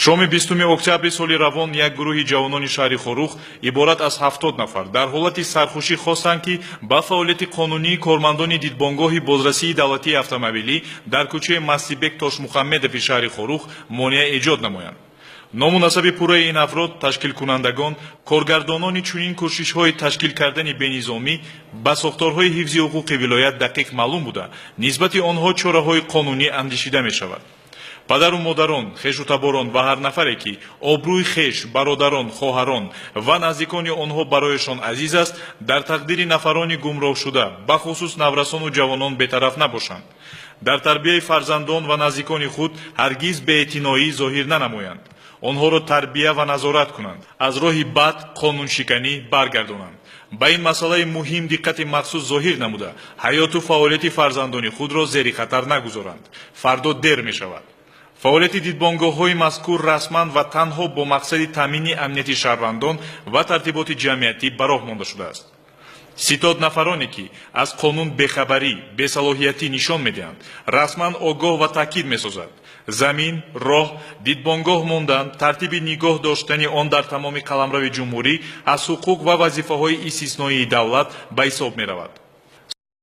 шоми 20 октябри соли равон як гурӯҳи ҷавонони шаҳри Хорух иборат аз 70 нафар дар ҳолати сархушӣ хостанд ки ба фаъолияти қонунии кормандони дидбонгоҳи бозрасии давлатии автомобилӣ дар кӯчаи Мастибек Тошмухаммедови шаҳри Хорух монеа эҷод намоянд. Ному насаби пурраи ин афрод, ташкилкунандагон, коргардонони чунин кӯшишҳои ташкил кардани бенизомӣ ба сохторҳои ҳифзи ҳуқуқи вилоят дақиқ маълум буда, нисбати онҳо чораҳои қонунӣ андешида мешавад. падару модарон, хешу таборон ва ҳар нафаре ки обрӯи хеш, бародарон, хоҳарон ва наздикони онҳо барояшон азиз аст, дар тақдири нафарони гумроҳшуда, бахусус наврасону ҷавонон бетараф набошанд. дар тарбияи фарзандон ва наздикони худ ҳаргиз беэътиноӣ зоҳир нанамоянд. онҳоро тарбия ва назорат кунанд, аз роҳи бад қонуншиканӣ баргардонанд. ба ин масъалаи муҳим диққати махсус зоҳир намуда, ҳаёту фаъолияти фарзандони худро зери хатар нагузоранд. фардо дер мешавад. фаъолияти дидбонгоҳҳои мазкур расман ва танҳо бо мақсади таъмини амнияти шаҳрвандон ва тартиботи ҷамъиятӣ ба роҳ монда шудааст. ситод нафароне ки аз қонун бехабарӣ, бесалоҳиятӣ нишон медиҳанд, расман огоҳ ва таъкид месозад. замин, роҳ, дидбонгоҳ мондан, тартиби нигоҳ доштани он дар тамоми қаламрави ҷумҳурӣ аз ҳуқуқ ва вазифаҳои истисноии давлат ба ҳисоб меравад.